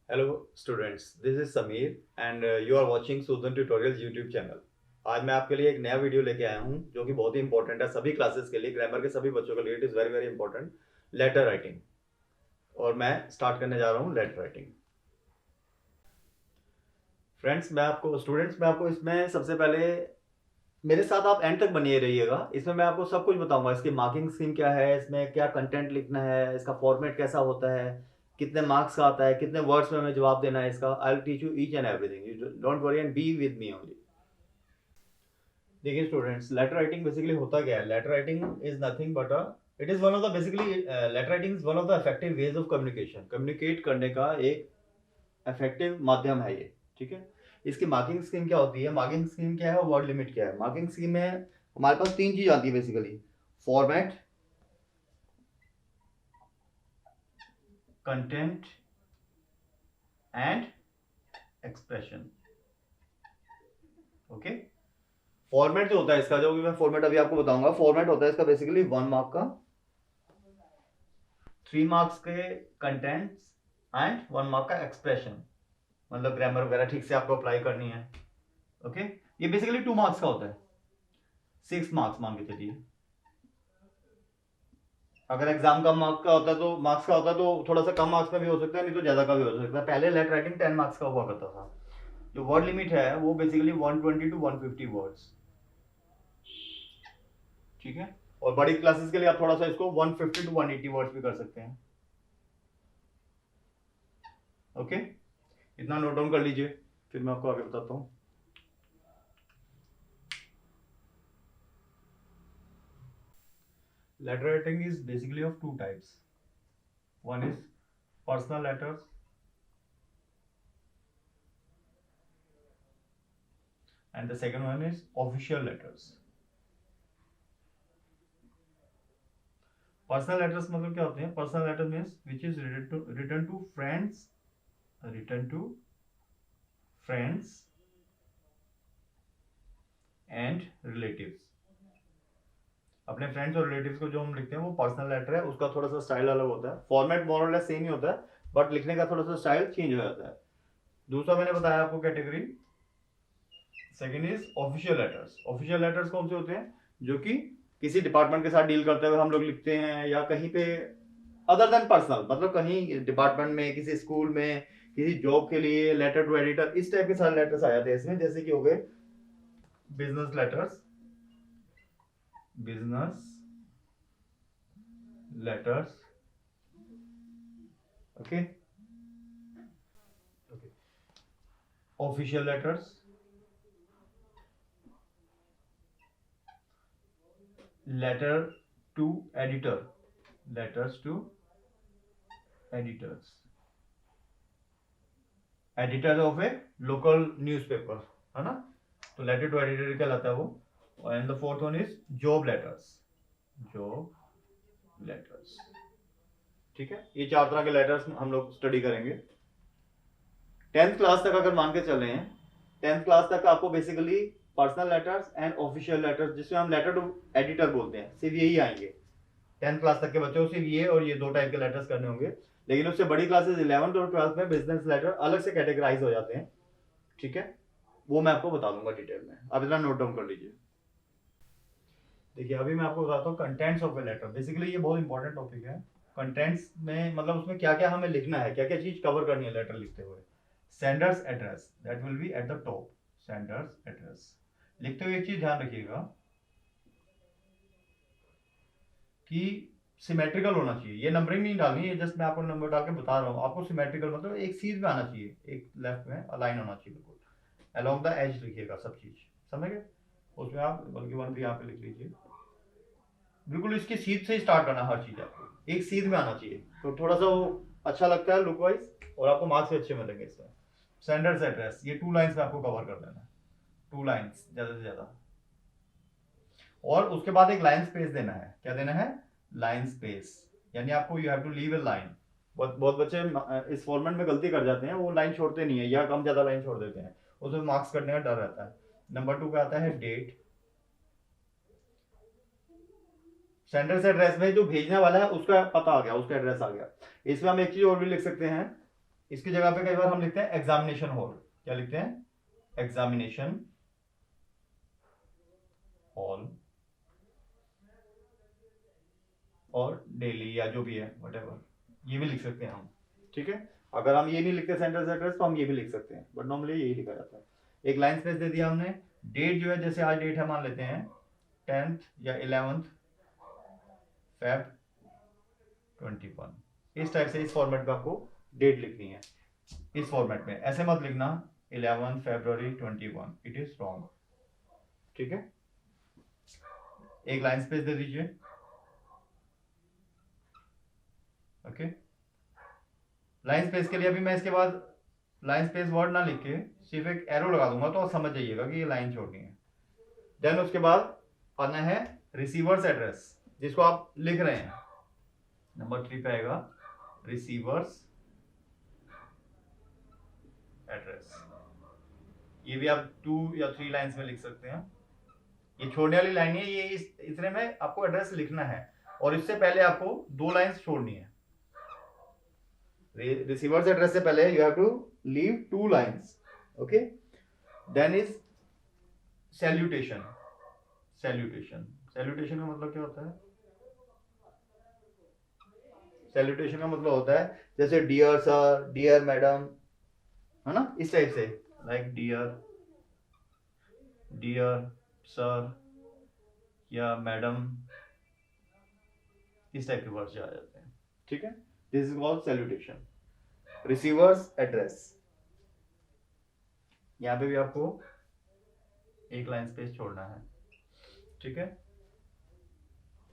Hello students, this is Sameer and you are watching Sudan tutorials YouTube channel. आज मैं आपके लिए एक नया वीडियो लेके आया हूँ जो कि बहुत ही इंपॉर्टेंट है सभी क्लासेस के लिए, ग्रामर के सभी बच्चों के लिए। It is very very important, letter writing. और मैं स्टार्ट करने जा रहा हूँ लेटर राइटिंग। फ्रेंड्स, मैं आपको इसमें सबसे पहले मेरे साथ आप एंड तक बने रहिएगा। इसमें मैं आपको सब कुछ बताऊंगा, इसकी मार्किंग स्कीम क्या है, इसमें क्या कंटेंट लिखना है, इसका फॉर्मेट कैसा होता है, कितने मार्क्स का आता है, कितने वर्ड्स में हमें जवाब देना है इसका। I will teach you each and everything. You don't worry and be with me only. देखिए स्टूडेंट्स, लेटर राइटिंग बेसिकली होता क्या है? Letter writing is nothing but it is one of the basically letter writing is one of the effective ways of communication. Communicate करने का एक effective माध्यम है ये, ठीक है। इसकी मार्किंग स्कीम क्या होती है? मार्किंग स्कीम क्या है और वर्ड लिमिट क्या है? मार्किंग स्कीम में हमारे पास तीन चीज आती है basically: format, content and expression. Okay. Format जो होता है इसका, जो कि मैं फॉर्मेट अभी आपको बताऊंगा, फॉर्मेट होता है इसका बेसिकली 1 मार्क का, 3 मार्क्स के कंटेंट्स एंड 1 मार्क का एक्सप्रेशन, मतलब ग्रामर वगैरह ठीक से आपको अप्लाई करनी है। ओके। ये बेसिकली 2 मार्क्स का होता है, 6 मार्क्स मान के चलिए। अगर एग्जाम कम मार्क्स का होता है तो थोड़ा सा कम मार्क्स में भी हो सकता है, नहीं तो ज्यादा का भी हो सकता है। पहले लेटर राइटिंग 10 मार्क्स का हुआ करता था। जो वर्ड लिमिट है वो बेसिकली 120 to 150 वर्ड्स, ठीक है। और बड़ी क्लासेस के लिए आप थोड़ा सा इसको 150 to 180 वर्ड्स भी कर सकते हैं। ओके, इतना नोट डाउन कर लीजिए, फिर मैं आपको आगे बताता हूँ। Letter writing is basically of two types. One is personal letters and the second one is official letters. Personal letters मतलब क्या होते हैं? Personal letter means which is written to friends, written to friends and relatives. अपने friends और relatives को जो हम लिखते हैं वो पर्सनल लेटर है। उसका थोड़ा सा स्टाइल अलग होता है, फॉर्मेट मोर और लेस सेम ही होता है, बट लिखने का थोड़ा सा स्टाइल चेंज हो जाता है। दूसरा मैंने बताया आपको category, second is official letters. Official letters कौन से होते हैं? जो कि किसी डिपार्टमेंट के साथ डील करते हुए हम लोग लिखते हैं, या कहीं पे अदर देन पर्सनल, मतलब कहीं डिपार्टमेंट में, किसी स्कूल में, किसी जॉब के लिए, लेटर टू एडिटर, इस टाइप के सारे लेटर्स आ जाते हैं इसमें। जैसे कि हो गए business letters, business letters. Okay, official letters, letter to editor, letters to editors, editor of a local newspaper, है ना, तो लेटर टू एडिटर कहलाता है वो। And the fourth one is job letters, job letters, ठीक है। ये 4 तरह के लेटर्स हम लोग स्टडी करेंगे। 10th क्लास तक अगर मान के चले हैं, 10th क्लास तक आपको basically personal letters and official letters, जिसमें हम लेटर टू एडिटर बोलते हैं, सिर्फ यही आएंगे। 10th क्लास तक के बच्चों को सिर्फ ये और ये 2 टाइप के लेटर्स करने होंगे। लेकिन उससे बड़ी क्लासेस 11th और 12th में बिजनेस लेटर अलग से कैटेगराइज हो जाते हैं, ठीक है। वो मैं आपको बता दूंगा डिटेल में, आप इतना नोट डाउन कर लीजिए। देखिए, अभी मैं आपको बताता हूँ contents of a letter. Basically ये बहुत इंपॉर्टेंट टॉपिक है। कंटेंट्स में मतलब उसमें क्या क्या हमें लिखना है, क्या क्या चीज कवर करनी है लेटर लिखते हुए। Sender's address, that will be at the top. Sender's address लिखते हुए एक चीज ध्यान रखिएगा कि सिमेट्रिकल होना चाहिए। ये नंबरिंग नहीं डालनी है, जस्ट मैं आपको नंबर डाल के बता रहा हूँ आपको। सिमेट्रिकल मतलब एक सीध में आना चाहिए, एक लेफ्ट में अलाइन होना चाहिए बिल्कुल। अलोंग द एज लिखिएगा सब चीज, समझ गए? उसमें आप बल्कि वन भी यहाँ पे लिख लीजिए। बिल्कुल इसकी सीध से ही स्टार्ट करना, हर चीज आपको एक सीध में आना चाहिए, तो थोड़ा सा वो अच्छा लगता है लुक वाइज, और आपको मार्क्स भी अच्छे मिलेंगे इसमें। सेंडर्स एड्रेस, ये 2 लाइन्स में आपको कवर कर देना है, 2 लाइन्स ज्यादा से ज्यादा। और उसके बाद एक लाइन स्पेस देना है। क्या देना है? लाइन स्पेस, यानी आपको you have to leave a line. बहुत बहुत बच्चे इस फॉर्मेट में गलती कर जाते हैं, वो लाइन छोड़ते नहीं है या कम ज्यादा लाइन छोड़ देते हैं, उसमें मार्क्स कटने का डर रहता है। नंबर 2 पे आता है डेट। सेंडर्स एड्रेस में जो भेजने वाला है उसका पता आ गया, उसका एड्रेस आ गया। इसमें हम एक चीज और भी लिख सकते हैं, इसकी जगह पे कई बार हम लिखते हैं एग्जामिनेशन हॉल। क्या लिखते हैं? एग्जामिनेशन हॉल और डेली या जो भी है व्हाटएवर, ये भी लिख सकते हैं हम। ठीक है, अगर हम ये नहीं लिखते सेंटर्स एड्रेस तो हम ये भी लिख सकते हैं, बट नॉर्मली यही लिखा जाता है। एक लाइन स्पेस दे दिया हमने। डेट जो है, जैसे आज डेट है, मान लेते हैं 10th या 11th Feb 21, इस टाइप से, इस फॉर्मेट में आपको डेट लिखनी है। इस फॉर्मेट में ऐसे मत लिखना 11 February 21, इट इज रॉन्ग। ठीक है, एक लाइन स्पेस दे दीजिए। ओके, लाइन स्पेस के लिए अभी मैं इसके बाद लाइन स्पेस वर्ड ना लिख के सिर्फ एक एरो लगा दूंगा, तो आप समझ जाइएगा कि ये लाइन छोड़नी है। देन उसके बाद आना है रिसीवर्स एड्रेस, जिसको आप लिख रहे हैं। नंबर 3 पे आएगा रिसीवर्स एड्रेस। ये भी आप 2 या 3 लाइंस में लिख सकते हैं। ये छोड़ने वाली लाइन है, ये इतने में आपको एड्रेस लिखना है, और इससे पहले आपको 2 लाइंस छोड़नी है। रिसीवर्स एड्रेस से पहले you have to leave 2 lines. Okay, then is salutation. Salutation का मतलब क्या होता है? सैल्यूटेशन का मतलब होता है जैसे डियर सर, डियर मैडम, है ना, इस टाइप से, लाइक डियर सर या मैडम, इस टाइप के वर्ड्स आ जाते हैं। ठीक है, this is called salutation. Receiver's address, यहां पे भी आपको एक लाइन स्पेस छोड़ना है। ठीक है,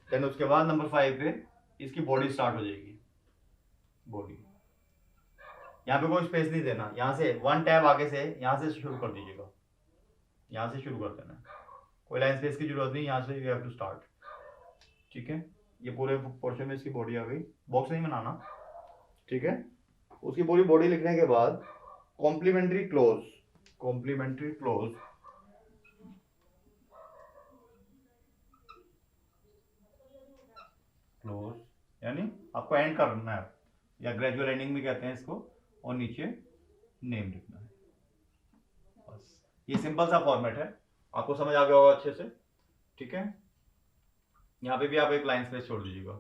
देन उसके बाद नंबर 5 पे इसकी बॉडी स्टार्ट हो जाएगी। बॉडी, यहाँ पे कोई स्पेस नहीं देना, यहाँ से 1 टैब आगे से, यहाँ से शुरू कर दीजिएगा, यहाँ से शुरू कर देना है, कोई लाइन स्पेस की जरूरत नहीं, यहाँ से यू हैव टू स्टार्ट। ठीक है, ये पूरे पोर्शन में इसकी बॉडी आ गई, बॉक्स नहीं बनाना। ठीक है, उसकी पूरी बॉडी लिखने के बाद complimentary close, complimentary close close यानी आपको एंड करना है, या ग्रेजुअल एंडिंग भी कहते हैं इसको, और नीचे नेम लिखना है। बस ये सिंपल सा फॉर्मेट है, आपको समझ आ गया होगा अच्छे से। ठीक है, यहाँ पे भी आप एक लाइन स्पेस छोड़ दीजिएगा।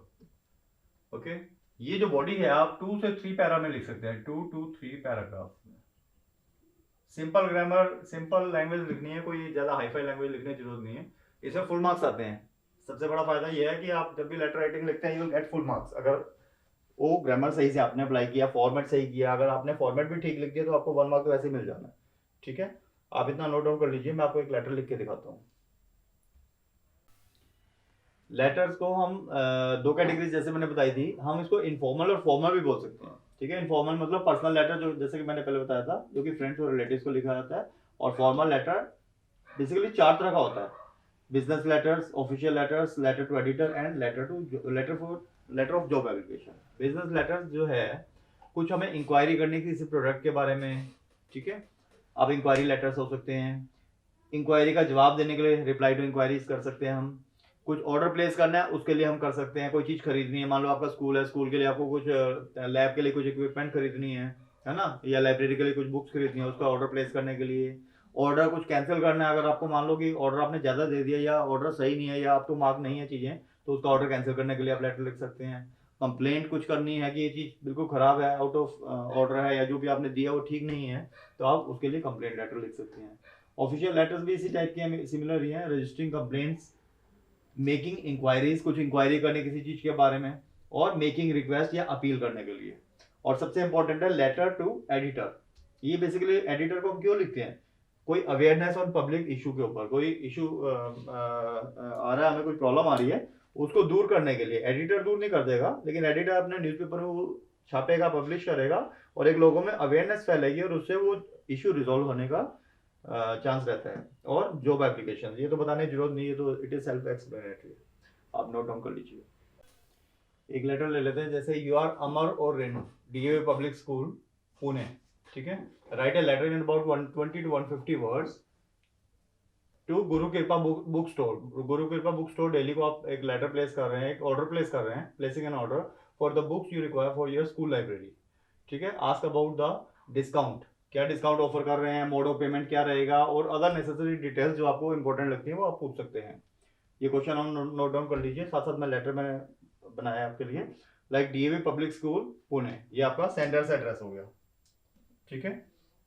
ओके, ये जो बॉडी है आप 2 से 3 पैरा में लिख सकते हैं, 2 to 3 पैराग्राफ में। सिंपल ग्रामर, सिंपल लैंग्वेज लिखनी है, कोई ज्यादा हाईफाई लैंग्वेज लिखने की जरूरत नहीं है, इसमें फुल मार्क्स आते हैं। सबसे बड़ा फायदा ये है कि आप जब भी लेटर राइटिंग लिखते हैं you will get full marks, अगर वो ग्रामर सही से आपने अप्लाई किया, फॉर्मेट सही किया, अगर आपने फॉर्मेट भी ठीक लिख दिया तो आपको 1 मार्क तो वैसे ही मिल जाना है। ठीक है, आप इतना नोट डाउन कर लीजिए, मैं आपको एक लेटर लिख के दिखाता हूँ। लेटर्स को हम 2 कैटेगरीज जैसे मैंने बताई थी, हम इसको इनफॉर्मल और फॉर्मल भी बोल सकते हैं। ठीक है, इनफॉर्मल मतलब पर्सनल लेटर, जो जैसे कि मैंने पहले बताया था, जो कि फ्रेंड्स और रिलेटिव्स को लिखा जाता है। और फॉर्मल लेटर बेसिकली 4 तरह का होता है: business letters, official letters, letter to editor and letter of job application. Business letters जो है, कुछ हमें इंक्वायरी करनी किसी प्रोडक्ट के बारे में। ठीक है, अब इंक्वायरी लेटर्स हो सकते हैं, इंक्वायरी का जवाब देने के लिए रिप्लाई टू इंक्वायरीज कर सकते हैं हम। कुछ ऑर्डर प्लेस करना है उसके लिए हम कर सकते हैं, कोई चीज़ खरीदनी है, मान लो आपका स्कूल है, स्कूल के लिए आपको कुछ लैब के लिए कुछ इक्विपमेंट खरीदनी है ना, या लाइब्रेरी के लिए कुछ बुक्स खरीदनी है, उसका ऑर्डर प्लेस करने के लिए। ऑर्डर कुछ कैंसिल करना है, अगर आपको मान लो कि ऑर्डर आपने ज़्यादा दे दिया या ऑर्डर सही नहीं है या आपको मार्क नहीं है चीज़ें, तो उसका ऑर्डर कैंसिल करने के लिए आप लेटर लिख सकते हैं। कंप्लेंट कुछ करनी है कि ये चीज़ बिल्कुल ख़राब है, आउट ऑफ ऑर्डर है, या जो भी आपने दिया वो ठीक नहीं है, तो आप उसके लिए कंप्लेंट लेटर लिख सकते हैं। ऑफिशियल लेटर्स भी इसी टाइप के सिमिलर ही हैं, रजिस्टरिंग कंप्लेंट्स, मेकिंग इंक्वायरीज, कुछ इंक्वायरी करने किसी चीज़ के बारे में, और मेकिंग रिक्वेस्ट या अपील करने के लिए। और सबसे इंपॉर्टेंट है लेटर टू एडिटर। ये बेसिकली एडिटर को हम क्यों लिखते हैं? कोई अवेयरनेस ऑन पब्लिक इशू के ऊपर, कोई इशू आ रहा है, हमें कोई प्रॉब्लम आ रही है, उसको दूर करने के लिए। एडिटर दूर नहीं कर देगा, लेकिन एडिटर अपने न्यूज़पेपर में वो छापेगा, पब्लिश करेगा, और एक लोगों में अवेयरनेस फैलेगी, और उससे वो इशू रिजॉल्व होने का चांस रहता है। और जॉब एप्लीकेशन, ये तो बताने की जरूरत नहीं है, तो इट इज सेल्फ एक्सप्लेनेटरी, आप नोट डाउन कर लीजिए। एक लेटर ले लेते हैं, जैसे यू आर अमर और Renu, DAV public school Pune. ठीक है, right a letter in about 120 to 150 words to Guru Kripa book store. Guru Kripa book store Delhi को आप एक लेटर प्लेस कर रहे हैं, एक ऑर्डर प्लेस कर रहे हैं, placing an order for the books you require for your school library. ठीक है। आस्क अबाउट द डिस्काउंट, क्या डिस्काउंट ऑफर कर रहे हैं, मोड ऑफ पेमेंट क्या रहेगा, और अदर नेसेसरी डिटेल्स जो आपको इंपॉर्टेंट लगती है वो आप पूछ सकते हैं। ये क्वेश्चन हम नोट डाउन कर लीजिए। साथ साथ मैं लेटर मैंने बनाया आपके लिए, like DAV public school Pune, ये आपका सेंडर से एड्रेस हो गया। ठीक है,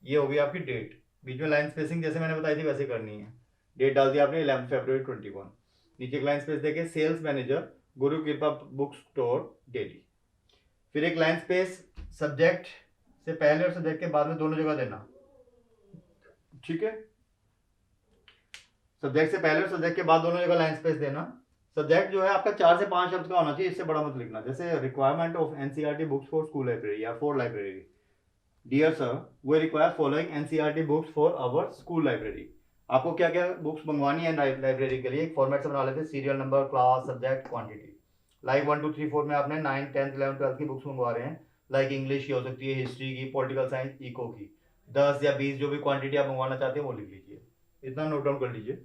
ये हो गई आपकी डेट। बीच में लाइन स्पेसिंग जैसे मैंने बताई थी वैसे करनी है। डेट डाल दी आपने 11 फरवरी 21। नीचे एक लाइन स्पेस देके सेल्स मैनेजर गुरु कृपा बुक स्टोर डेली। फिर एक लाइन स्पेस सब्जेक्ट से पहले और सब्जेक्ट के बाद में दोनों जगह देना। ठीक है, सब्जेक्ट से पहले और सब्जेक्ट के बाद दोनों जगह लाइन स्पेस देना। सब्जेक्ट जो है आपका 4 से 5 शब्द का होना चाहिए, इससे बड़ा मत लिखना। जैसे requirement of NCERT books for school library या for library. Dear sir, we require following NCERT books for our school library. आपको क्या क्या बुक्स मंगवानी है लाइब्रेरी के लिए, एक फॉर्मेट से बना लेते, serial number, class, subject, quantity. Like 1 2 3 4 में आपने 9 10 11 12 की बुक्स मंगवा रहे हैं, लाइक इंग्लिश की हो सकती है, हिस्ट्री की, पॉलिटिकल साइंस, इको की। 10 या 20 जो भी क्वांटिटी आप मंगवाना चाहते हैं वो लिख लीजिए। इतना नोट डाउन कर लीजिए।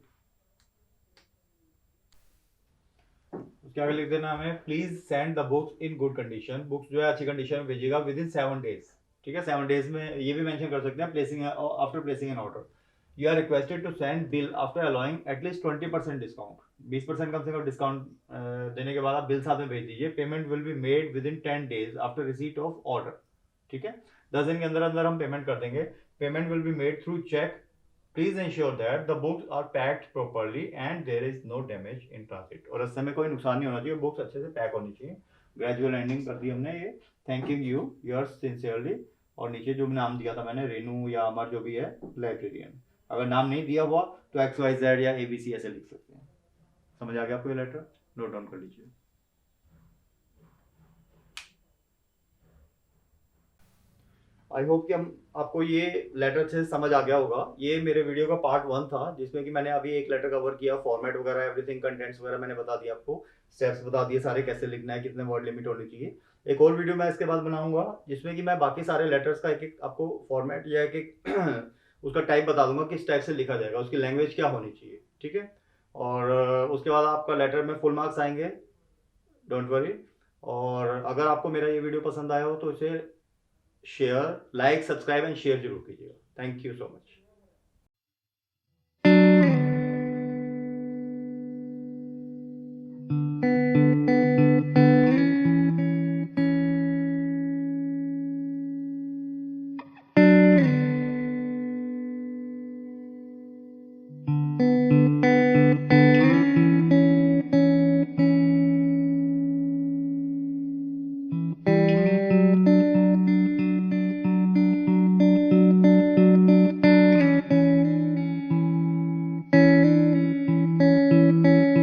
उसके आगे लिख देना हमें, please send the books in good condition. Books जो है अच्छी कंडीशन में भेजिएगा विद इन 7 डेज। ठीक है, 7 डेज में ये भी मेंशन कर सकते हैं, placing after placing an order. You are requested to send bill after allowing at least 20% discount. 20% कम से कम डिस्काउंट देने के बाद आप बिल साथ में भेज दीजिए। Payment will be made with in 10 days after receipt of order. ठीक है, 10 दिन के अंदर अंदर हम पेमेंट कर देंगे। Payment will be made through cheque. Please ensure that the books are packed properly and there is no damage in transit। और रास्ते में कोई नुकसान नहीं होना चाहिए, बुक्स अच्छे से पैक होनी चाहिए। ग्रेजुअल एंडिंग कर दी हमने ये, थैंकिंग यू योर्स सिंसियरली। और नीचे जो नाम दिया था मैंने, रेनू या अमर जो भी है, लाइब्रेरियन। अगर नाम नहीं दिया हुआ तो XYZ या ABC ऐसे लिख सकते हैं। समझ आ गया आपको ये लेटर? नोट डाउन कर लीजिए। आई होप कि हम आपको ये लेटर से समझ आ गया होगा। ये मेरे वीडियो का पार्ट 1 था, जिसमें कि मैंने अभी एक लेटर कवर किया, फॉर्मेट वगैरह एवरीथिंग, कंटेंट्स वगैरह मैंने बता दिया आपको, स्टेप्स बता दिए सारे, कैसे लिखना है, कितने वर्ड लिमिट होनी चाहिए। एक और वीडियो मैं इसके बाद बनाऊंगा जिसमें कि मैं बाकी सारे लेटर्स का एक एक आपको फॉर्मेट या एक एक उसका टाइप बता दूंगा, किस टाइप से लिखा जाएगा, उसकी लैंग्वेज क्या होनी चाहिए। ठीक है, और उसके बाद आपका लेटर में फुल मार्क्स आएंगे, डोंट वरी। और अगर आपको मेरा ये वीडियो पसंद आया हो तो इसे share, like, subscribe and share जरूर कीजिएगा। Thank you so much.